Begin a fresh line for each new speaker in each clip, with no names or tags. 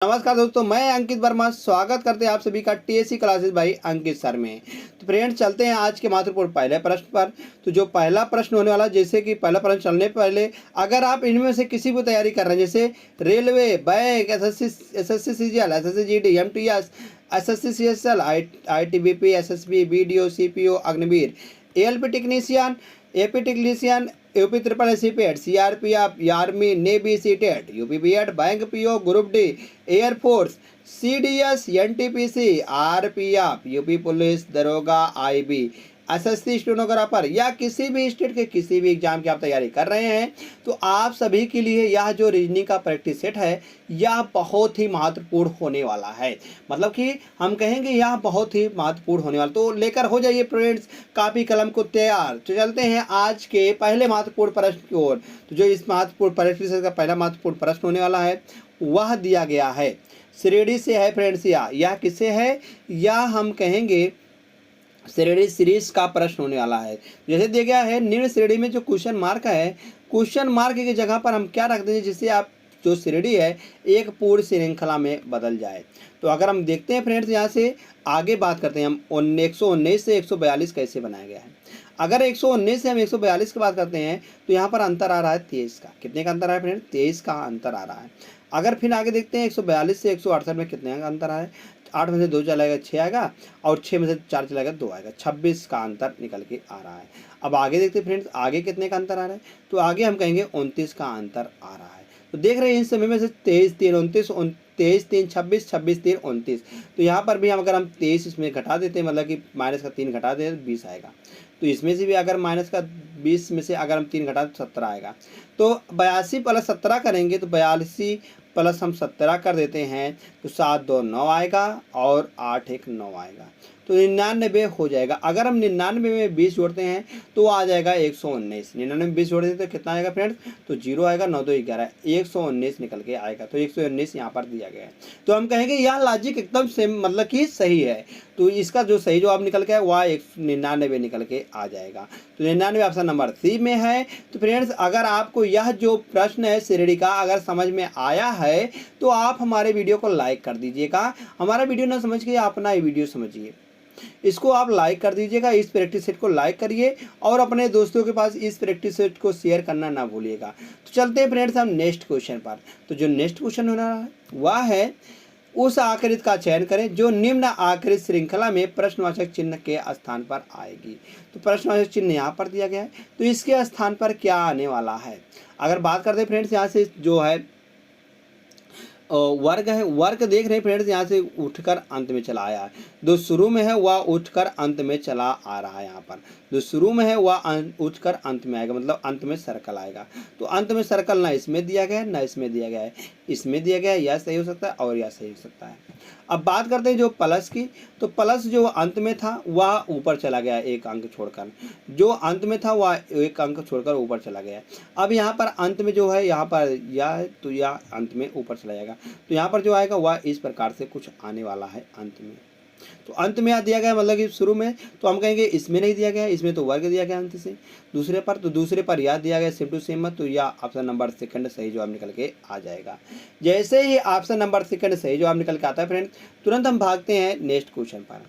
नमस्कार दोस्तों, मैं अंकित वर्मा स्वागत करते हैं आप सभी का टीएससी क्लासेस भाई अंकित सर में। तो फ्रेंड्स चलते हैं आज के महत्वपूर्ण पहले प्रश्न पर। तो जो पहला प्रश्न होने वाला, जैसे कि पहला प्रश्न चलने पहले अगर आप इनमें से किसी भी तैयारी कर रहे हैं, जैसे railway, bank, SSC CGL, SSC GD, MTS, SSC CSL, ITBP, SSB, BDO, CPO, Agniveer, ALP technician, AP technician, UP triple S PET, CRPF, army, navy, CTET, UP BEd, bank PO, group D, air force, CDS, NTPC, RPF, UP police, दरोगा, IB, SSC stenographer या किसी भी state के किसी भी exam की आप तैयारी कर रहे हैं, तो आप सभी के लिए यह जो रीजनिंग का प्रैक्टिस सेट है यह बहुत ही महत्वपूर्ण होने वाला है। मतलब कि हम कहेंगे यह बहुत ही महत्वपूर्ण होने वाला, तो लेकर हो जाइए फ्रेंड्स कापी कलम को तैयार। तो चलते हैं आज के पहले महत्वपूर्ण प्रश्न की ओर। तो जो इस महत्वपूर्ण प्रैक्टिस सेट का पहला महत्वपूर्ण प्रश्न होने वाला है वह दिया गया है, श्रेणी से है फ्रेंड्स। यह किससे है? यह हम कहेंगे श्रेणी सीरीज का प्रश्न होने वाला है। जैसे दिया गया है निम्न श्रेणी में जो क्वेश्चन मार्क है, क्वेश्चन मार्क की जगह पर हम क्या रख देंगे जिससे आप जो श्रेणी है एक पूर्ण श्रृंखला में बदल जाए। तो अगर हम देखते हैं फ्रेंड्स, यहाँ से आगे बात करते हैं हम 119 से 142 कैसे बनाया गया है। अगर 119 से हम 142 की बात करते हैं तो यहाँ पर अंतर आ रहा है 23 का। कितने का अंतर है फ्रेंड्स? 23 का अंतर आ रहा है। अगर फिर आगे देखते हैं 142 से 168 में कितने का अंतर है? 8 में से 2 चला जाएगा 6 आएगा, और 6 में से 4 चला जाएगा 2 आएगा। 26 का अंतर निकल के आ रहा है। अब आगे देखते हैं फ्रेंड्स, आगे कितने का अंतर आ रहा है? तो आगे हम कहेंगे 29 का अंतर आ रहा है। तो देख रहे हैं इन समय में से 23, 3, 29, 23, 3, 26, 26, 3, 29। तो यहाँ पर भी हम अगर हम 23 इसमें घटा देते हैं, मतलब कि माइनस का 3 घटा दें तो 20 आएगा। तो इसमें से भी अगर माइनस का 20 में से अगर हम 3 घटा तो 17 आएगा। तो 82 प्लस 17 करेंगे तो 82 प्लस हम 17 कर देते हैं तो 7, 2, 9 आएगा और 8, 1, 9 आएगा। तो 99 हो जाएगा। अगर हम 99 में 20 जोड़ते हैं तो आ जाएगा 119। 99 में 20 जोड़ते हैं तो कितना आएगा फ्रेंड्स? तो 0 आएगा, 9, 2, 11, 119 निकल के आएगा। तो 119 यहाँ पर दिया गया है। तो हम कहेंगे यह लॉजिक एकदम सेम, मतलब कि सही है। तो इसका जो सही जवाब निकल के है वह 99 निकल के आ जाएगा। तो 99 ऑप्शन नंबर सी में है। तो फ्रेंड्स अगर आपको यह जो प्रश्न है श्रेणी का अगर समझ में आया है तो आप हमारे वीडियो को लाइक कर दीजिएगा। हमारा वीडियो ना समझ के अपना ही वीडियो समझिए, इसको आप लाइक कर दीजिएगा। इस प्रैक्टिस सेट को लाइक करिए और अपने दोस्तों के पास इस प्रैक्टिस सेट को शेयर करना ना भूलिएगा। तो चलते हैं फ्रेंड्स हम नेक्स्ट क्वेश्चन पर। तो जो नेक्स्ट क्वेश्चन होना है वह है उस आकृति का चयन करें जो निम्न आकृति श्रृंखला में प्रश्नवाचक चिन्ह के स्थान पर आएगी। तो प्रश्नवाचक चिन्ह यहाँ पर दिया गया है, तो इसके स्थान पर क्या आने वाला है? अगर बात करते हैं फ्रेंड्स, यहाँ से जो है वर्ग है, वर्ग देख रहे हैं फ्रेंड्स, यहाँ से उठकर अंत में चला आया है। जो शुरू में है वह उठकर अंत में चला आ रहा है। यहाँ पर जो शुरू में है वह उठकर अंत में आएगा, मतलब अंत में सर्कल आएगा। तो अंत में सर्कल ना इसमें दिया गया है ना इसमें दिया गया है, इसमें दिया गया है। यह सही हो सकता है और यह सही हो सकता है। अब बात करते हैं जो प्लस की, तो प्लस जो अंत में था वह ऊपर चला गया एक अंक छोड़कर, जो अंत में था वह एक अंक छोड़कर ऊपर चला गया। अब यहाँ पर अंत में जो है यहाँ पर यह, तो यह अंत में ऊपर चला जाएगा। तो यहाँ पर जो आएगा वह इस प्रकार से कुछ आने वाला है अंत में। तो अंत में दिया गया मतलब कि शुरू में, तो हम कहेंगे इसमें नहीं दिया गया, इसमें तो वर्ग दिया गया अंत से। दूसरे पर, तो दूसरे पर याद दिया गया सेम टू सेम मत, तो यह ऑप्शन नंबर सेकंड सही जवाब निकल के आ जाएगा। जैसे ही ऑप्शन नंबर सेकंड सही जवाब निकल के आता है फ्रेंड, तुरंत हम भागते हैं नेक्स्ट क्वेश्चन पर।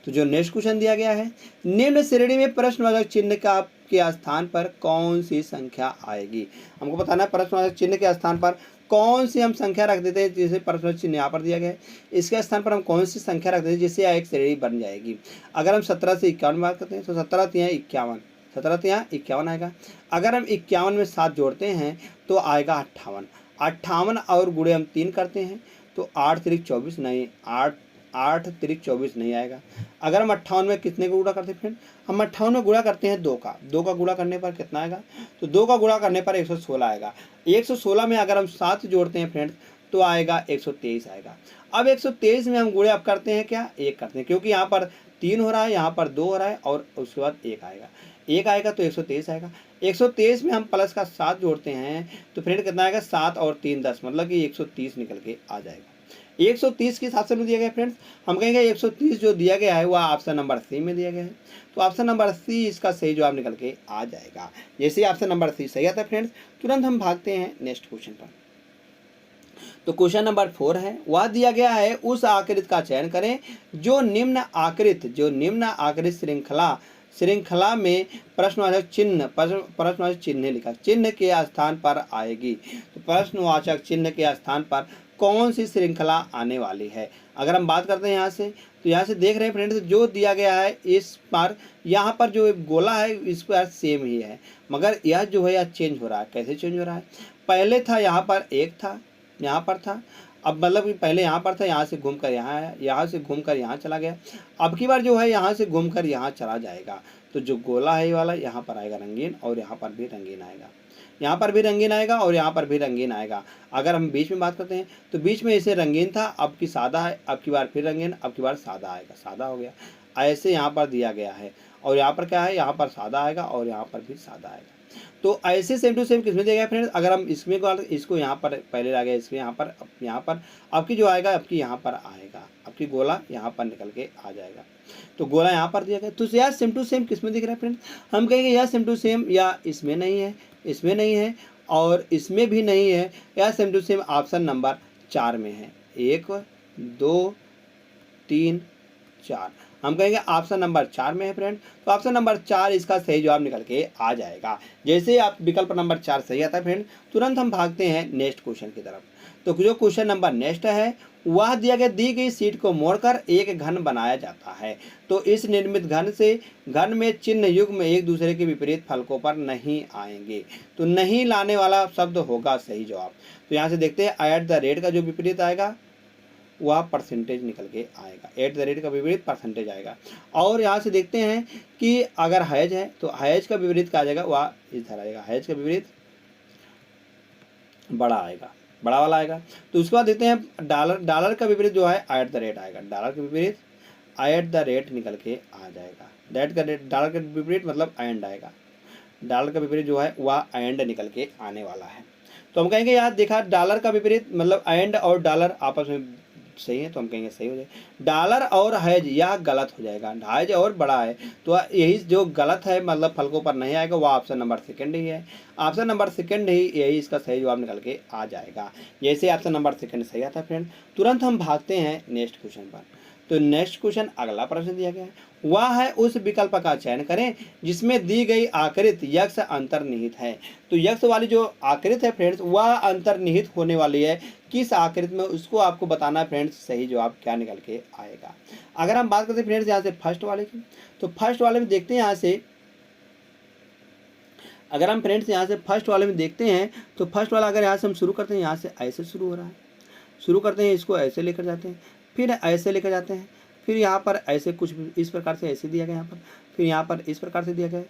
तो जो नेक्स्ट क्वेश्चन दिया गया है, निम्न श्रेणी में प्रश्नवाचक चिन्ह का के स्थान पर कौन सी संख्या आएगी? हमको बताना है प्रश्नवाचक चिन्ह के स्थान पर कौन सी हम संख्या रख देते हैं। जैसे प्रश्नवाचक चिन्ह यहाँ पर दिया गया है, इसके स्थान पर हम कौन सी संख्या रख देते हैं जिससे एक श्रेणी बन जाएगी। अगर हम 17 से 51 बात करते हैं तो 17 तिया 51, 17 तिया 51 आएगा। अगर हम 51 में 7 जोड़ते हैं तो आएगा 58। 58 और गुणे हम 3 करते हैं तो 8 3 24 नहीं, 8 3 24 नहीं आएगा। अगर हम 58 में कितने को गुणा करते हैं फ्रेंड? हम 58 में गुणा करते हैं 2 का गुणा करने पर कितना आएगा? तो 2 का गुणा करने पर 116 आएगा। 116 में अगर हम 7 जोड़ते हैं फ्रेंड्स तो आएगा 123 आएगा। अब 123 में हम गुणे अब करते हैं क्या? 1 करते हैं, क्योंकि यहाँ पर 3 हो रहा है, यहाँ पर 2 हो रहा है और उसके बाद 1 आएगा। 1 आएगा तो 123 आएगा। 123 में हम प्लस का 7 जोड़ते हैं तो फ्रेंड कितना आएगा? 7 और 3 10, मतलब कि 130 निकल के आ जाएगा। 130 किस ऑप्शन में दिया गया फ्रेंड्स? हम कहेंगे 130 जो दिया गया है वह ऑप्शन नंबर सी में दिया गया है। तो ऑप्शन नंबर सी इसका सही जवाब निकल के आ जाएगा। जैसे ऑप्शन नंबर सी सही आता है फ्रेंड्स, तुरंत हम भागते हैं नेक्स्ट क्वेश्चन पर। तो क्वेश्चन नंबर 4 है, वह दिया गया है उस आकृति का चयन करें जो निम्न आकृति श्रृंखला में प्रश्नवाचक चिन्ह लिखा, चिन्ह के स्थान पर आएगी। तो प्रश्नवाचक चिन्ह के स्थान पर कौन सी श्रृंखला आने वाली है। अगर हम बात करते हैं यहाँ से, तो यहाँ से देख रहे हैं फ्रेंड्स, जो दिया गया है इस पर, यहाँ पर जो गोला है इस पर सेम ही है, मगर यह जो है यह चेंज हो रहा है। कैसे चेंज हो रहा है, पहले था यहाँ पर एक था, यहाँ पर था, अब मतलब कि पहले यहाँ पर था, यहाँ से घूमकर यहाँ आया, यहाँ से घूमकर यहाँ चला गया, अब की बार जो है यहाँ से घूमकर यहाँ चला जाएगा। तो जो गोला है ये वाला यहाँ पर आएगा रंगीन, और यहाँ पर भी रंगीन आएगा, यहाँ पर भी रंगीन आएगा और यहाँ पर भी रंगीन आएगा। अगर हम बीच में बात करते हैं तो बीच में इसे रंगीन था, अब की सादा है, अब की बार फिर रंगीन, अब की बार सादा आएगा, सादा हो गया। ऐसे यहाँ पर दिया गया है, और यहाँ पर क्या है, यहाँ पर सादा आएगा और यहाँ पर भी सादा आएगा। तो ऐसे सेम टू सेम किसमें दिया गया फ्रेंड्स, अगर हम इसमें इसको यहाँ पर पहले ला गया, इसमें यहाँ पर अब की जो आएगा, अब की यहाँ पर आएगा, अब की गोला यहाँ पर निकल के आ जाएगा। तो गोला यहाँ पर दिया गया। तो यार सेम टू सेम किसमें दिख रहा है फ्रेंड्स, हम कहेंगे यह सेम टू सेम या इसमें नहीं है, इसमें नहीं है और इसमें भी नहीं है, या same to same option number 4 में है। 1 2 3 4, हम कहेंगे ऑप्शन नंबर 4 में है फ्रेंड। तो ऑप्शन नंबर 4 इसका सही जवाब निकल के आ जाएगा। जैसे आप विकल्प नंबर 4 सही आता है फ्रेंड, तुरंत हम भागते हैं नेक्स्ट क्वेश्चन की तरफ। तो जो क्वेश्चन नंबर नेक्स्ट है, वह दी गई शीट को मोड़कर एक घन बनाया जाता है। तो इस निर्मित घन में चिन्ह युग्म एक दूसरे के विपरीत फलकों पर नहीं आएंगे। तो नहीं लाने वाला शब्द होगा सही जवाब। तो यहाँ से देखते हैं, एट द रेट का जो विपरीत आएगा वह परसेंटेज निकल के आएगा, एट द रेट का विपरीत परसेंटेज आएगा। और यहाँ से देखते हैं कि अगर हैज है तो हैज का विपरीत क्या आ जाएगा, वह इधर आएगा, हैज का विपरीत बड़ा आएगा, बड़ा वाला आएगा। तो उसके बाद देखते हैं डॉलर का विपरीत जो है एट द रेट आएगा, डॉलर के विपरीत एट द रेट निकल के आ जाएगा। डॉलर का विपरीत मतलब एंड आएगा, डॉलर का विपरीत जो है वह एंड निकल के आने वाला है। तो हम कहेंगे यार देखा, डॉलर का विपरीत मतलब एंड और डॉलर आपस में सही है, तो हम कहेंगे सही हो जाएगा। डॉलर और हैज यह गलत हो जाएगा, हैज और बड़ा है, तो यही जो गलत है मतलब फलकों पर नहीं आएगा, वह ऑप्शन नंबर 2 ही है। ऑप्शन नंबर 2 ही यही इसका सही जवाब निकल के आ जाएगा। जैसे ऑप्शन नंबर 2 सही आता है फ्रेंड, तुरंत हम भागते हैं नेक्स्ट क्वेश्चन पर। तो नेक्स्ट क्वेश्चन अगला प्रश्न दिया गया है, वह है उस विकल्प का चयन करें जिसमें दी गई आकृति यक्ष अंतर्निहित है। तो यक्ष वाली जो आकृति है फ्रेंड्स, वह अंतर्निहित होने वाली है किस आकृति में, उसको आपको बताना है फ्रेंड्स, सही जवाब क्या निकल के आएगा। अगर हम बात करते हैं फ्रेंड्स यहाँ से फर्स्ट वाले की, तो फर्स्ट वाले में देखते हैं यहाँ से, अगर हम फ्रेंड्स यहाँ से फर्स्ट वाले में देखते हैं तो फर्स्ट वाला अगर यहाँ से हम शुरू करते हैं, यहाँ से ऐसे शुरू हो रहा है, शुरू करते हैं, इसको ऐसे लेकर जाते हैं, फिर ऐसे लेकर जाते हैं, फिर यहाँ पर ऐसे कुछ इस प्रकार से ऐसे दिया गया यहाँ पर, फिर यहाँ पर इस प्रकार से दिया गया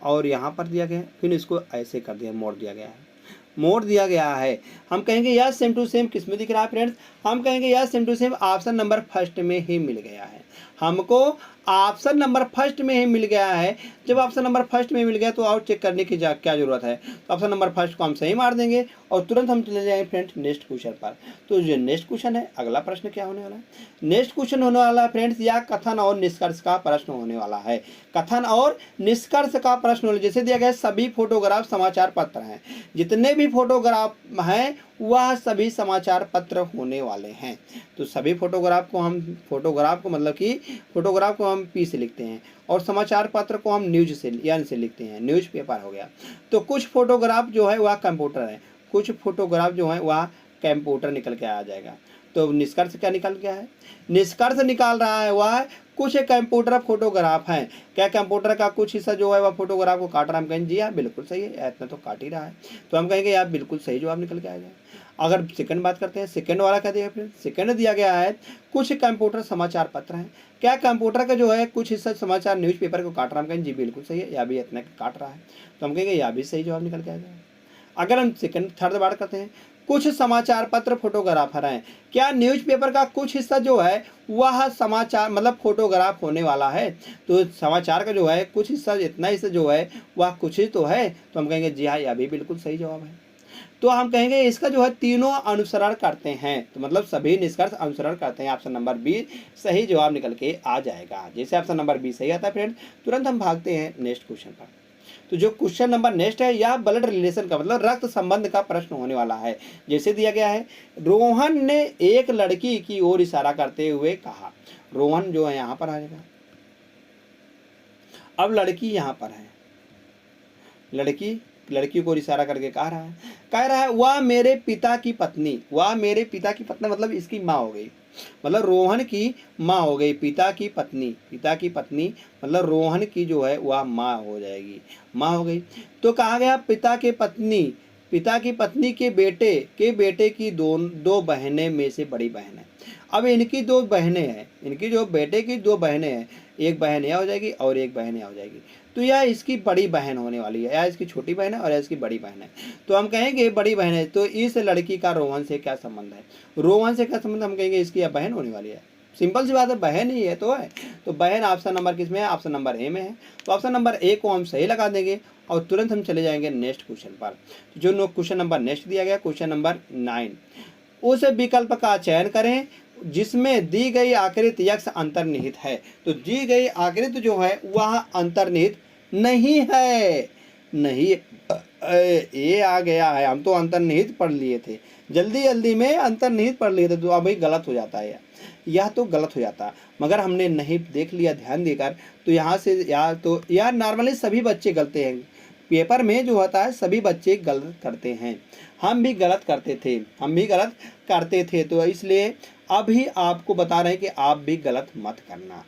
और यहाँ पर दिया गया, फिर इसको ऐसे कर दिया, मोड़ दिया गया है, मोड़ दिया गया है। हम कहेंगे यह सेम टू सेम किस में दिख रहा है फ्रेंड्स, हम कहेंगे यह same to same option number 1 में ही मिल गया है, हमको ऑप्शन नंबर 1 में ही मिल गया है। जब ऑप्शन नंबर 1 में मिल गया तो और चेक करने की क्या जरूरत है, तो ऑप्शन नंबर 1 को हम सही मार देंगे और तुरंत हम चले जाएंगे फ्रेंड्स नेक्स्ट क्वेश्चन पर। तो जो नेक्स्ट क्वेश्चन है, अगला प्रश्न क्या होने वाला है, नेक्स्ट क्वेश्चन होने वाला है फ्रेंड्स, या कथन और निष्कर्ष का प्रश्न होने वाला है। कथन और निष्कर्ष का प्रश्न होने, जैसे दिया गया सभी फोटोग्राफ समाचार पत्र हैं, जितने भी फोटोग्राफ हैं वह सभी समाचार पत्र होने वाले हैं। तो सभी फोटोग्राफ को मतलब कि फोटोग्राफ को हम पी से लिखते हैं और समाचार पत्र को हम न्यूज से एन से लिखते हैं, न्यूज पेपर हो गया। तो कुछ फोटोग्राफ जो है वह कंप्यूटर है, कुछ फोटोग्राफ जो है वह कंप्यूटर निकल के आ जाएगा। तो निष्कर्ष क्या निकल गया है, निष्कर्ष निकाल रहा है वह कुछ कंप्यूटर फोटोग्राफ हैं। क्या कंप्यूटर का कुछ हिस्सा जो है वह फोटोग्राफ को काट रहा है, हम कहेंगे जी हाँ बिल्कुल सही है, इतना तो काट ही रहा है, तो हम कहेंगे यार बिल्कुल सही जवाब निकल के आएगा। अगर सेकंड बात करते हैं, सेकंड वाला क्या दिया फिर, सेकंड दिया गया है कुछ कंप्यूटर समाचार पत्र हैं। क्या कंप्यूटर का जो है कुछ हिस्सा समाचार न्यूज़पेपर को काट रहा है, हम कहेंगे जी बिल्कुल सही है, या भी इतना काट रहा है, तो हम कहेंगे या भी सही जवाब निकल के आ जाएगा। अगर हम थर्ड बात करते हैं, कुछ समाचार पत्र फोटोग्राफर हैं। क्या न्यूज़पेपर का कुछ हिस्सा जो है वह समाचार मतलब फोटोग्राफ होने वाला है, तो समाचार का जो है कुछ हिस्सा, इतना हिस्सा जो है वह कुछ ही तो है, तो हम कहेंगे जी हाँ यह भी बिल्कुल सही जवाब है। तो हम कहेंगे इसका जो है तीनों अनुसरण करते हैं, तो मतलब सभी निष्कर्ष अनुसरण करते हैं, ऑप्शन नंबर बी सही जवाब निकल के आ जाएगा। जैसे ऑप्शन नंबर बी सही आता है फ्रेंड्स, तुरंत हम भागते हैं नेक्स्ट क्वेश्चन पर। तो जो क्वेश्चन नंबर नेक्स्ट है यह ब्लड रिलेशन का मतलब रक्त संबंध का प्रश्न होने वाला है। जैसे दिया गया है, रोहन ने एक लड़की की ओर इशारा करते हुए कहा। रोहन जो है यहाँ पर आ जाएगा। अब लड़की यहाँ पर है, लड़की को इशारा करके कह रहा है वह मेरे पिता की पत्नी, वह मेरे पिता की पत्नी मतलब इसकी माँ हो गई, मतलब रोहन की माँ हो गई। पिता की पत्नी मतलब रोहन की जो है वह माँ हो जाएगी, माँ हो गई। तो कहा गया पिता की पत्नी के बेटे की दो बहनें में से बड़ी बहन है। अब इनकी दो बहनें हैं, इनकी जो बेटे की दो बहनें हैं, एक बहन यह हो जाएगी और एक बहन यह हो जाएगी। तो यह इसकी बड़ी बहन होने वाली है, या इसकी छोटी बहन है और इसकी बड़ी बहन है। तो हम कहेंगे बड़ी बहन है, तो इस लड़की का रोहन से क्या संबंध है? रोहन से क्या संबंध, हम कहेंगे इसकी बहन होने वाली है। सिंपल सी बात है, बहन ही है तो है। तो बहन ऑप्शन नंबर किस में है? ऑप्शन नंबर ए में है। तो ऑप्शन नंबर ए को हम सही लगा देंगे और तुरंत हम चले जाएंगे नेक्स्ट क्वेश्चन पर। जो क्वेश्चन नंबर नेक्स्ट दिया गया, क्वेश्चन नंबर 9, उस विकल्प का चयन करें जिसमें दी गई आकृति यक्ष अंतर्निहित है। तो दी गई आकृति जो है वह अंतर्निहित नहीं है, नहीं ये आ गया है। हम तो अंतर्निहित पढ़ लिए थे, जल्दी में अंतर्निहित पढ़ लिए थे, तो अभी गलत हो जाता है, यह तो गलत हो जाता। मगर हमने नहीं देख लिया ध्यान देकर, तो यहाँ से यार नॉर्मली सभी बच्चे गलते हैं, पेपर में जो होता है सभी बच्चे गलत करते हैं, हम भी गलत करते थे। तो इसलिए अभी आपको बता रहे हैं कि आप भी गलत मत करना।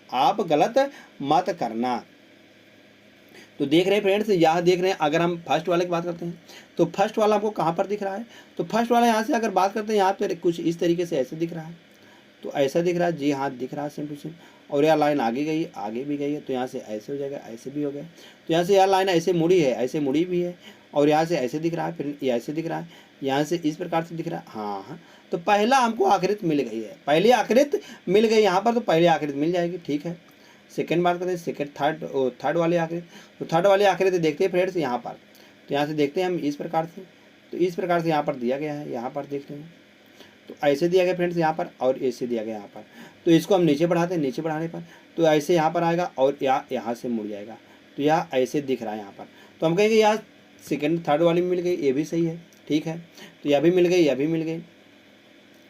तो देख रहे हैं फ्रेंड्स, यहाँ देख रहे हैं। अगर हम फर्स्ट वाले की बात करते हैं तो फर्स्ट वाला आपको कहाँ पर दिख रहा है? तो फर्स्ट वाला यहाँ से अगर बात करते हैं, यहाँ पे कुछ इस तरीके से ऐसे दिख रहा है, तो ऐसा दिख रहा है, जी हाँ दिख रहा है सेम टू सेम। और यह लाइन आगे भी गई है, तो यहाँ से ऐसे हो जाएगा, ऐसे भी हो गया। तो यहाँ से यह लाइन ऐसे मुड़ी है, ऐसे मुड़ी भी है, और यहाँ से ऐसे दिख रहा है, फिर ये ऐसे दिख रहा है, यहाँ से इस प्रकार से दिख रहा है। हाँ, तो पहला हमको आकृति मिल गई है, पहली आकृति मिल गई यहाँ पर, तो पहली आकृति मिल जाएगी, ठीक है। सेकंड बात करते हैं, थर्ड वाली आकृति। तो थर्ड वाली आकृति देखते हैं फ्रेंड्स यहाँ पर, तो यहाँ से देखते हैं हम इस प्रकार से, तो इस प्रकार से यहाँ पर दिया गया है, यहाँ पर देखते हैं तो ऐसे दिया गया फ्रेंड्स यहाँ पर, और ऐसे दिया गया यहाँ पर। तो इसको हम नीचे बढ़ाते हैं, नीचे बढ़ाने पर तो ऐसे यहाँ पर आएगा और यहाँ से मुड़ जाएगा, तो यह ऐसे दिख रहा है यहाँ पर। तो हम कहेंगे यहाँ थर्ड वाली मिल गई, ये भी सही है, ठीक है। तो यह भी मिल गई, यह भी मिल गई।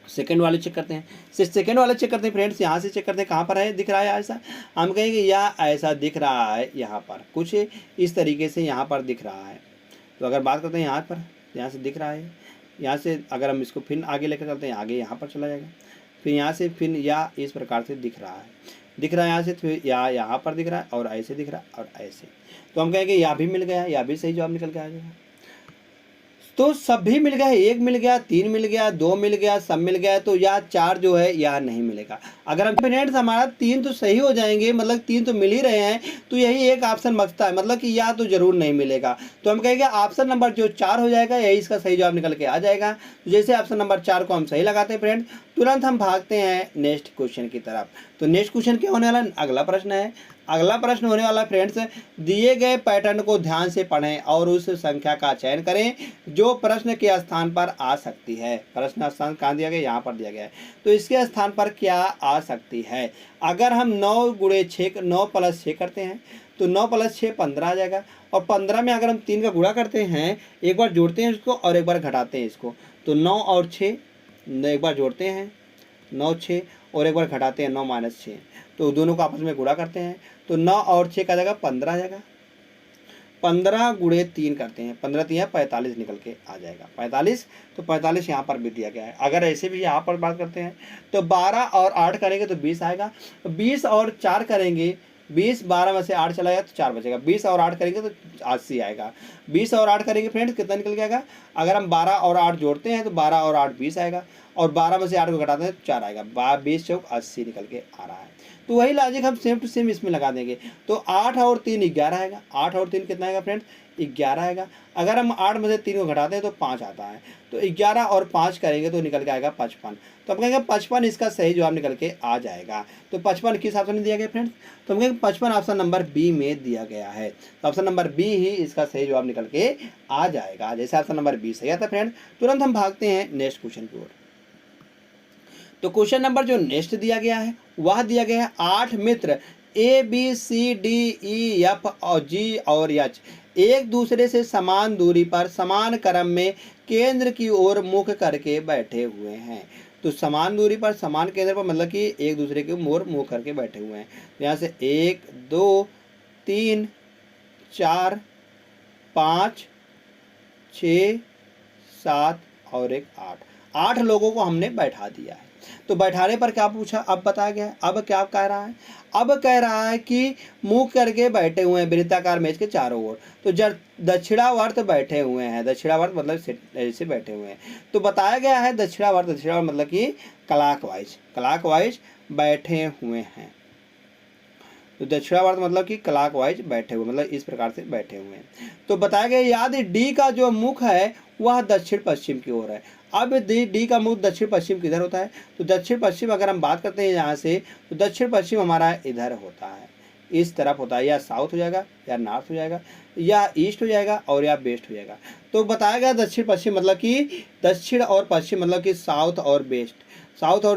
सेकंड वाले चेक करते हैं, सेकंड वाले चेक करते हैं फ्रेंड्स, यहाँ से चेक करते हैं कहाँ पर है, दिख रहा है ऐसा। हम कहेंगे यह ऐसा दिख रहा है, यहाँ पर कुछ इस तरीके से यहाँ पर दिख रहा है। तो अगर बात करते हैं यहाँ पर, यहाँ से दिख रहा है, यहाँ से अगर हम इसको फिर आगे लेकर चलते हैं, आगे यहाँ पर चला जाएगा, फिर यहाँ से फिर या इस प्रकार से दिख रहा है यहाँ से, फिर यहाँ पर दिख रहा है, और ऐसे दिख रहा है, और ऐसे। तो हम कहेंगे यह भी मिल गया, यह भी सही जवाब निकल के आ जाएगा। तो सभी मिल गया, एक मिल गया, तीन मिल गया, दो मिल गया, सब मिल गया, तो यह चार जो है यह नहीं मिलेगा। अगर हम फ्रेंड्स हमारा तीन तो सही हो जाएंगे, मतलब तीन तो मिल ही रहे हैं, तो यही एक ऑप्शन बचता है, मतलब कि यह तो जरूर नहीं मिलेगा। तो हम कहेंगे ऑप्शन नंबर जो 4 हो जाएगा, यही इसका सही जवाब निकल के आ जाएगा। तो जैसे ऑप्शन नंबर 4 को हम सही लगाते हैं फ्रेंड्स, तुरंत हम भागते हैं नेक्स्ट क्वेश्चन की तरफ। तो नेक्स्ट क्वेश्चन क्या होने वाला, अगला प्रश्न है। अगला प्रश्न होने वाला फ्रेंड्स, दिए गए पैटर्न को ध्यान से पढ़ें और उस संख्या का चयन करें जो प्रश्न के स्थान पर आ सकती है। प्रश्न स्थान कहाँ दिया गया, यहाँ पर दिया गया है, तो इसके स्थान पर क्या आ सकती है। अगर हम 9 + 6 करते हैं तो 9 + 6 15 आ जाएगा, और 15 में अगर हम 3 का गुणा करते हैं, एक बार जोड़ते हैं इसको और एक बार घटाते हैं इसको, तो 9 और 6 एक बार जोड़ते हैं 9 6 और एक बार घटाते हैं 9 - 6, तो दोनों को आपस में गुणा करते हैं, तो 9 और 6 का जगह 15 आ जाएगा। 15 × 3 करते हैं, 15 × 3 = 45 निकल के आ जाएगा, 45। तो 45 यहाँ पर भी दिया गया है। अगर ऐसे भी यहाँ पर बात करते हैं तो 12 और 8 करेंगे तो 20 आएगा, 20 और 4 करेंगे, 20 12 में से 8 चला गया तो 4 बचेगा, 20 और 8 करेंगे तो 80 आएगा। 20 और 8 करेंगे फ्रेंड्स कितना निकल के आएगा, अगर हम 12 और 8 जोड़ते हैं तो 12 और 8 20 आएगा, और 12 में से 8 को घटाते हैं तो 4 आएगा, 20 × 4 = 80 निकल के आ रहा है। तो वही लॉजिक हम सेम टू सेम इसमें लगा देंगे। तो 8 और 3 11 आएगा, 8 और 3 कितना आएगा फ्रेंड्स, 11 आएगा। अगर हम 8 में से 3 को घटाते हैं तो 5 आता है, तो 11 और 5 करेंगे तो निकल के आएगा 55। तो हम कहेंगे 55 इसका सही जवाब निकल के आ जाएगा। तो 55 किस ऑप्शन में दिया गया फ्रेंड्स, तो हम कहेंगे 55 ऑप्शन नंबर बी में दिया गया है। तो ऑप्शन नंबर बी ही इसका सही जवाब निकल के आ जाएगा। जैसे ऑप्शन नंबर बी सही आता फ्रेंड्स, तुरंत हम भागते हैं नेक्स्ट क्वेश्चन की ओर। तो क्वेश्चन नंबर जो नेक्स्ट दिया गया है वह दिया गया है 8 मित्र A B C D E F और G और H एक दूसरे से समान दूरी पर समान क्रम में केंद्र की ओर मुख करके बैठे हुए हैं। तो समान दूरी पर समान केंद्र पर मतलब कि एक दूसरे की ओर मुख करके बैठे हुए हैं। यहाँ से 1 2 3 4 5 6 7 और एक 8 लोगों को हमने बैठा दिया है। तो बैठाने पर क्या पूछा, अब बताया गया है। अब क्या कह रहा है, अब कह रहा है कि मुंह करके बैठे हुए हैं वृत्ताकार मेज के चारों ओर। तो जब दक्षिणावर्त बैठे हुए हैं, दक्षिणावर्त मतलब ऐसे बैठे हुए हैं, तो बताया गया है दक्षिणावर्त मतलब कि क्लॉकवाइज बैठे हुए हैं। तो दक्षिणावर्त मतलब कि क्लॉकवाइज बैठे हुए, मतलब इस प्रकार से बैठे हुए हैं। तो बताया गया यदि डी का जो मुख है वह दक्षिण पश्चिम की ओर है। अब डी का मुख दक्षिण पश्चिम किधर होता है, तो दक्षिण पश्चिम अगर हम बात करते हैं यहाँ से, तो दक्षिण पश्चिम हमारा इधर होता है, इस तरफ होता है, या साउथ हो जाएगा या नॉर्थ हो जाएगा या ईस्ट हो जाएगा और या वेस्ट हो जाएगा। तो बताया गया दक्षिण पश्चिम मतलब कि दक्षिण और पश्चिम मतलब कि साउथ और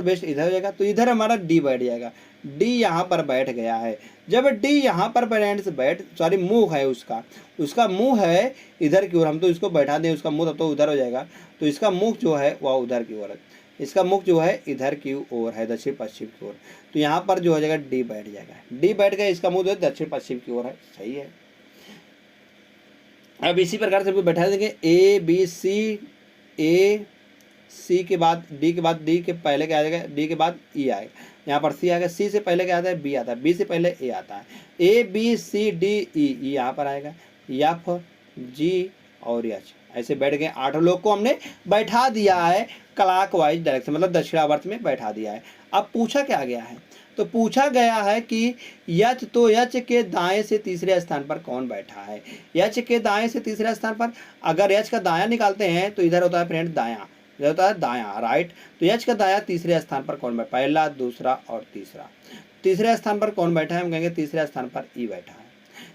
वेस्ट इधर हो जाएगा। तो इधर हमारा डी बैठ जाएगा, डी यहाँ पर बैठ गया है। जब डी यहाँ पर मुंह है उसका मुंह है इधर की ओर, हम तो इसको बैठा दें, उसका मुंह तब तो उधर हो जाएगा। तो इसका मुख जो है वह उधर की ओर है, इसका मुख जो है इधर की ओर है, दक्षिण पश्चिम की ओर। तो यहाँ पर जो हो जाएगा डी बैठ जाएगा, डी बैठ गया, इसका मुंह जो है दक्षिण पश्चिम की ओर है। सही है। अब इसी प्रकार से बैठा देंगे ए बी सी के बाद डी के बाद डी के पहले क्या आ जाएगा, डी के बाद ई आएगा, यहाँ पर सी आएगा, सी से पहले क्या आता है, बी आता है, बी से पहले ए आता है, A B C D E यहाँ पर आएगा, एफ जी और एच। ऐसे बैठ गए 8 लोग को हमने बैठा दिया है क्लॉकवाइज डायरेक्शन, मतलब दक्षिणावर्त में बैठा दिया है। अब पूछा क्या गया है, तो पूछा गया है कि यच, तो यच के दाएं से तीसरे स्थान पर कौन बैठा है। यच के दाएं से तीसरे स्थान पर, अगर यच का दायां निकालते हैं तो इधर होता है फ्रेंड दायां, इधर होता है दायां, राइट। तो यच का दायां तीसरे स्थान पर कौन बैठा, पहला दूसरा और तीसरा। तीसरे स्थान पर कौन बैठा है, हम कहेंगे तीसरे स्थान पर ई बैठा है।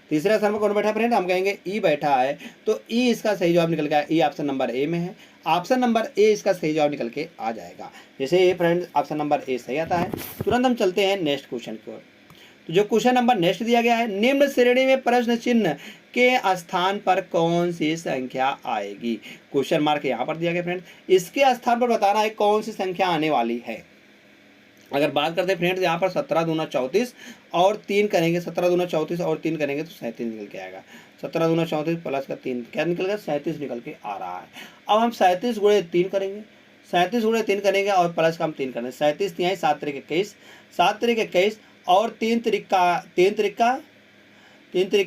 तीसरे स्थान पर कौन बैठा है फ्रेंड, हम कहेंगे ई बैठा है। तो ई इसका सही जवाब निकल गया, ई ऑप्शन नंबर ए में है, ऑप्शन नंबर ए इसका सही जवाब निकल के आ जाएगा। जैसे ये फ्रेंड ऑप्शन नंबर ए सही आता है। तुरंत हम चलते हैं नेक्स्ट क्वेश्चन की ओर। तो जो क्वेश्चन नंबर नेक्स्ट दिया गया है, निम्न श्रेणी में प्रश्न चिन्ह के स्थान पर कौन सी संख्या आएगी। क्वेश्चन मार्क यहाँ पर दिया गया फ्रेंड, इसके स्थान पर बताना है कौन सी संख्या आने वाली है। अगर बात करते हैं फ्रेंड्स यहाँ पर 17 दूना 34 और 3 करेंगे, 17 दूना 34 और 3 करेंगे तो 37 निकल के आएगा। 17 दूना 34 प्लस का 3 क्या निकल गया, 37 निकल के आ रहा है। अब हम 37 गुणे 3 करेंगे, 37 गुणे 3 करेंगे और प्लस का हम 3 करेंगे, 37 तिहाई 7 त्रिक 21, 7 त्रिक 21 और 3 त्रिक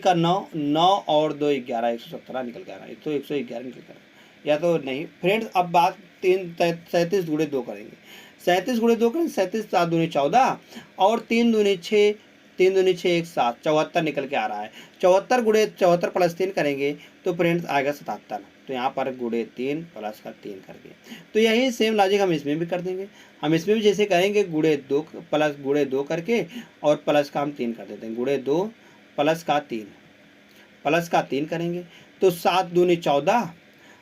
का 9 और 2 11, 117 निकल के आ रहा है। तो 111 निकल के आ रहा है या तो नहीं फ्रेंड्स। अब बात 37 गुणे 2 करेंगे, 37 गुणे 2 करें, 37 7 दूनी 14 और 3 दूनी 6, 3 दूनी 6 1 7, 74 निकल के आ रहा है। 74 गुणे 74 प्लस 3 करेंगे तो फ्रेंड्स आएगा 77। तो यहाँ पर गुणे 3 प्लस का 3 करके, तो यही सेम लॉजिक हम इसमें भी कर देंगे। हम इसमें भी जैसे करेंगे गुणे 2 प्लस गुणे 2 करके और प्लस का हम 3 कर देते हैं, गुणे 2 प्लस का 3 करेंगे तो 7 दूनी 14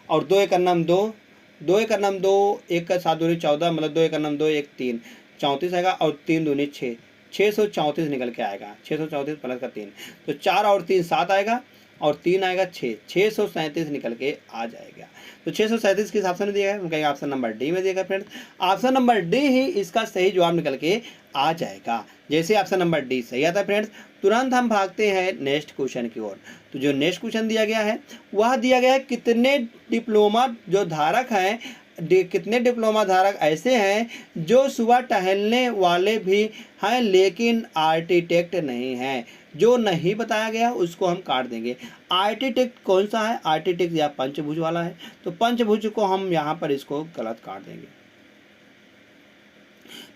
और 2 एक अन्नम 2, 2 एक अन्नम 2, 1 का 7 दूनी 14 मतलब 2 एक अन्नम 2 1 3, 34 आएगा और 3 दूनी 6, 634 निकल के आएगा, 634 प्लस का 3, तो 4 और 3 7 आएगा और 3 आएगा 6, 637 निकल के आ जाएगा। तो 637 किस ऑप्शन में दिया है, हम कहेंगे ऑप्शन नंबर डी में दिएगा फ्रेंड्स। ऑप्शन नंबर डी ही इसका सही जवाब निकल के आ जाएगा। जैसे ऑप्शन नंबर डी सही आता है फ्रेंड्स, तुरंत हम भागते हैं नेक्स्ट क्वेश्चन की ओर। तो जो नेक्स्ट क्वेश्चन दिया गया है वह दिया गया है कितने डिप्लोमा जो धारक हैं, कितने डिप्लोमा धारक ऐसे हैं जो सुबह टहलने वाले भी हैं लेकिन आर्किटेक्ट नहीं हैं। जो नहीं बताया गया उसको हम काट देंगे। आर्किटेक्ट कौन सा है, आर्किटेक्ट या पंचभुज वाला है, तो पंचभुज को हम यहाँ पर इसको गलत काट देंगे।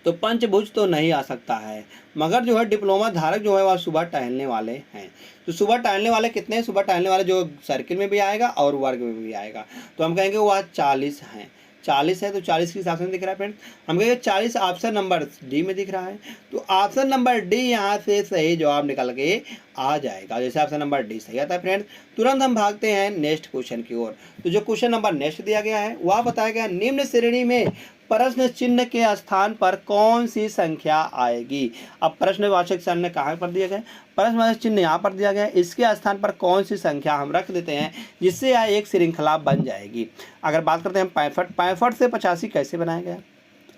तो पंचभुज तो नहीं आ सकता है, मगर जो है डिप्लोमा धारक जो है वह सुबह टहलने वाले हैं। तो सुबह टहलने वाले कितने हैं, सुबह टहलने वाले जो सर्किल में भी आएगा और वर्ग में भी आएगा, तो हम कहेंगे वह 40 हैं। 40 है तो 40 किस ऑप्शन में दिख रहा है फ्रेंड, हम कहेंगे 40 ऑप्शन नंबर डी में दिख रहा है। तो ऑप्शन नंबर डी यहाँ से सही जवाब निकल के आ जाएगा। जैसे ऑप्शन नंबर डी सही आता है फ्रेंड, तुरंत हम भागते हैं नेक्स्ट क्वेश्चन की ओर। तो जो क्वेश्चन नंबर नेक्स्ट दिया गया है वह बताया गया निम्न श्रेणी में प्रश्न चिन्ह के स्थान पर कौन सी संख्या आएगी। अब प्रश्नवाचक चिन्ह कहाँ पर दिया गया, प्रश्नवाचक चिन्ह यहाँ पर दिया गया है, इसके स्थान पर कौन सी संख्या हम रख देते हैं जिससे यह एक श्रृंखला बन जाएगी। अगर बात करते हैं 65 से 85 कैसे बनाया गया,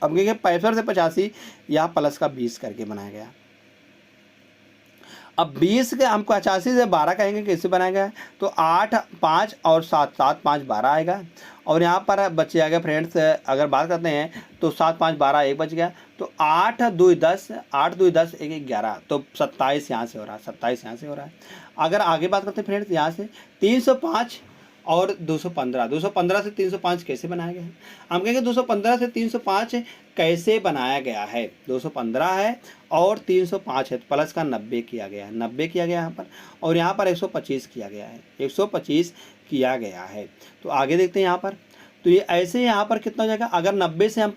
अब कहेंगे 65 से 85 यहाँ प्लस का 20 करके बनाया गया। अब 20 के हम 85 से 12 कहेंगे कैसे बनाया गया, तो 8 5 और 7 7 5 12 आएगा। और यहाँ पर बच जाएगा फ्रेंड्स, अगर बात करते हैं तो 7 5 12 एक बच गया, तो 8 2 10 8 2 10 1 11, तो 27 यहाँ से हो रहा है, 27 यहाँ से हो रहा है। अगर आगे बात करते हैं फ्रेंड्स यहाँ से 305 और 215, 215 से 305 कैसे बनाया गया है, हम कहेंगे 215 से 305 कैसे बनाया गया है, 215 है और 305 है, तो प्लस का 90 किया गया है, 90 किया गया यहाँ पर, और यहाँ पर 125 किया गया है, 125 किया गया है। तो आगे देखते हैं यहाँ पर, तो ये ऐसे यहाँ पर कितना हो जाएगा, अगर 90 से हम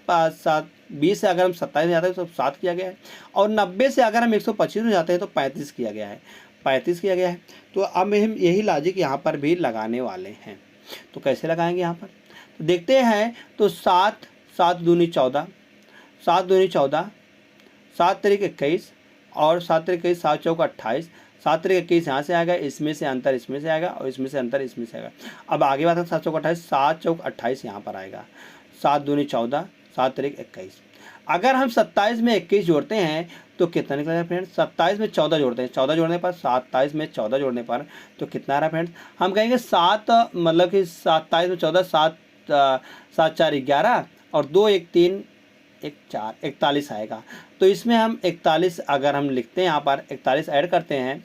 20 से अगर हम 27 में जाते हैं तो 7 किया गया है, और 90 से अगर हम 125 में जाते हैं तो 35 किया गया है, 35 किया गया है। तो अब हम यही लॉजिक यहाँ पर भी लगाने वाले हैं। तो कैसे लगाएंगे यहाँ पर, तो देखते हैं, तो 7 7 दूनी 14, 7 दूनी 14, 7 तरीक 21 और 7 तरीक 21, 7 चौक 28, 7 तरीक 21 यहाँ से आएगा, इसमें से अंतर इसमें से आएगा और इसमें से अंतर इसमें से आएगा। अब आगे बात है 7 चौक 28, 7 चौक 28 यहाँ पर आएगा, 7 दूनी 14, 7 तरीक 21। अगर हम 27 में 21 जोड़ते हैं तो कितना निकलेगा फ्रेंड्स, 27 में 14 जोड़ते हैं, 14 जोड़ने पर 27 में 14 जोड़ने पर तो कितना आ रहा है फ्रेंड्स, हम कहेंगे 7 मतलब कि 27 में 14, 7 7 4 11 और 2 1 3 1 4 41 आएगा। तो इसमें हम 41 अगर हम लिखते हैं यहाँ पर 41 ऐड करते हैं,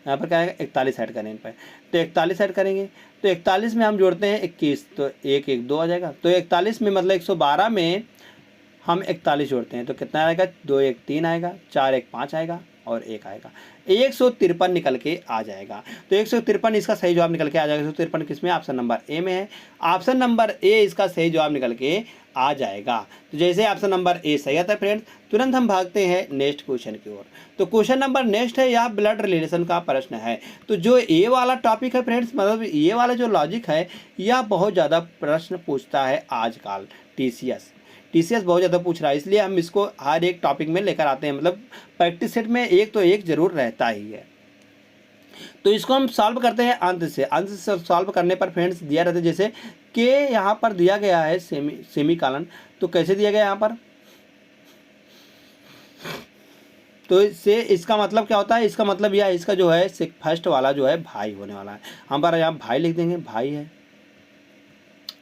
यहाँ पर क्या आएगा 41 ऐड करें इन पर, तो 41 ऐड करेंगे, तो 41 में हम जोड़ते हैं 21, तो 1 1 2 आ जाएगा। तो 41 में मतलब 112 में हम 41 जोड़ते हैं तो कितना आएगा, 2 1 3 आएगा, 4 1 5 आएगा और 1 आएगा, 153 निकल के आ जाएगा। तो 153 इसका सही जवाब निकल के आ जाएगा। 153 किस में, ऑप्शन नंबर ए में है, ऑप्शन नंबर ए इसका सही जवाब निकल के आ जाएगा। तो जैसे ऑप्शन नंबर ए सही आता है फ्रेंड्स, तुरंत हम भागते हैं नेक्स्ट क्वेश्चन की ओर। तो क्वेश्चन नंबर नेक्स्ट है, यह ब्लड रिलेशन का प्रश्न है। तो जो ये वाला टॉपिक है फ्रेंड्स, मतलब ये वाला जो लॉजिक है, यह बहुत ज़्यादा प्रश्न पूछता है आजकल टीसीएस बहुत ज़्यादा पूछ रहा है, इसलिए हम इसको हर एक टॉपिक में लेकर आते हैं, मतलब प्रैक्टिस सेट में एक तो एक जरूर रहता ही है। तो इसको हम सॉल्व करते हैं अंत से सॉल्व करने पर फ्रेंड्स दिया रहता है, जैसे के यहाँ पर दिया गया है सेमी कॉलन, तो कैसे दिया गया यहाँ पर, तो इससे इसका मतलब क्या होता है, इसका मतलब यह इसका जो है फर्स्ट वाला जो है भाई होने वाला है, हम पर यहाँ भाई लिख देंगे, भाई है।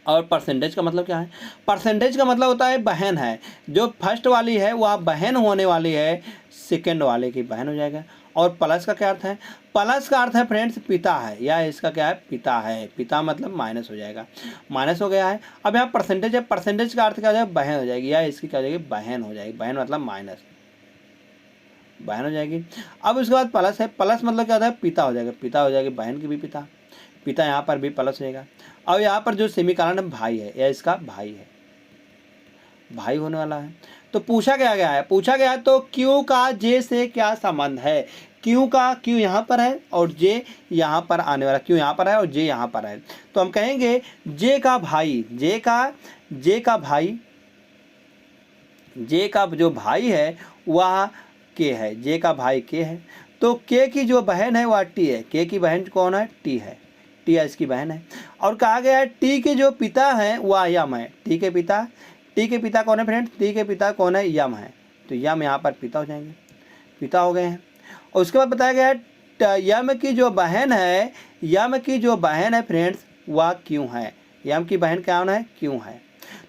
और परसेंटेज का मतलब क्या है, परसेंटेज का मतलब होता है बहन है, जो फर्स्ट वाली है वह बहन होने वाली है सेकंड वाले की बहन हो जाएगा। और प्लस का क्या अर्थ है, प्लस का अर्थ है फ्रेंड्स पिता है, या इसका क्या है पिता है, पिता मतलब माइनस हो जाएगा, माइनस हो गया है। अब यहाँ परसेंटेज है, परसेंटेज का अर्थ क्या हो जाएगा, बहन हो जाएगी, या इसकी क्या हो जाएगी, बहन हो जाएगी, बहन मतलब माइनस, बहन हो जाएगी। अब उसके बाद प्लस है, प्लस मतलब क्या होता है पिता हो जाएगा, पिता हो जाएगी, बहन की भी पिता, पिता यहाँ पर भी प्लस हो जाएगा। और यहाँ पर जो सेमीकॉलन है भाई है, या इसका भाई है, भाई होने वाला है। तो पूछा गया है, पूछा गया तो क्यू का जे से क्या संबंध है, क्यू का क्यू यहाँ पर है और जे यहाँ पर आने वाला, क्यू यहाँ पर है और जे यहाँ पर है। तो हम कहेंगे जे का भाई, जे का भाई, जे का जो भाई है वह के है, जे का भाई के है। तो के की जो बहन है वह टी है, के की बहन कौन है, टी है, टी इसकी बहन है। और कहा गया है टी के जो पिता हैं वह यम है, टी के पिता कौन है फ्रेंड, टी के पिता कौन है, यम है। तो यम यहाँ पर पिता हो जाएंगे, पिता हो गए हैं। और उसके बाद बताया गया है यम की जो बहन है, यम की जो बहन है फ्रेंड्स वह क्यों है, यम की बहन क्या है, क्यों है।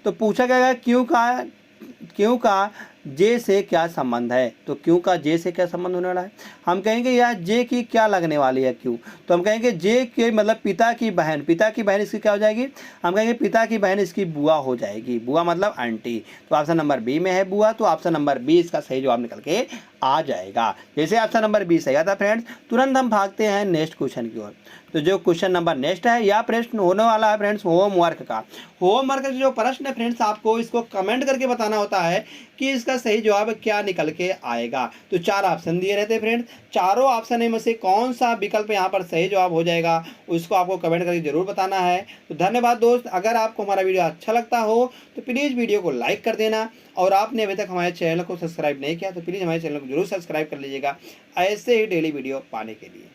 तो पूछा गया क्यों का जे से क्या संबंध है, तो क्यों का जे से क्या संबंध होने वाला है, हम कहेंगे यह जे की क्या लगने वाली है क्यों, तो हम कहेंगे जे के मतलब पिता की बहन, पिता की बहन इसकी क्या हो जाएगी, हम कहेंगे पिता की बहन इसकी बुआ हो जाएगी, बुआ मतलब आंटी। तो ऑप्शन नंबर बी में है बुआ, तो ऑप्शन नंबर बी इसका सही जवाब निकल के आ जाएगा। जैसे ऑप्शन नंबर 20 आएगा था फ्रेंड्स, तुरंत हम भागते हैं नेक्स्ट क्वेश्चन की ओर। तो जो क्वेश्चन नंबर नेक्स्ट है, यह प्रश्न होने वाला है फ्रेंड्स होमवर्क का। होमवर्क का जो प्रश्न है फ्रेंड्स, आपको इसको कमेंट करके बताना होता है कि इसका सही जवाब क्या निकल के आएगा। तो 4 ऑप्शन दिए रहते हैं फ्रेंड्स, चारों ऑप्शन में से कौन सा विकल्प यहाँ पर सही जवाब हो जाएगा उसको आपको कमेंट करके जरूर बताना है। तो धन्यवाद दोस्त, अगर आपको हमारा वीडियो अच्छा लगता हो तो प्लीज़ वीडियो को लाइक कर देना, और आपने अभी तक हमारे चैनल को सब्सक्राइब नहीं किया तो प्लीज़ हमारे चैनल को जरूर सब्सक्राइब कर लीजिएगा ऐसे ही डेली वीडियो पाने के लिए।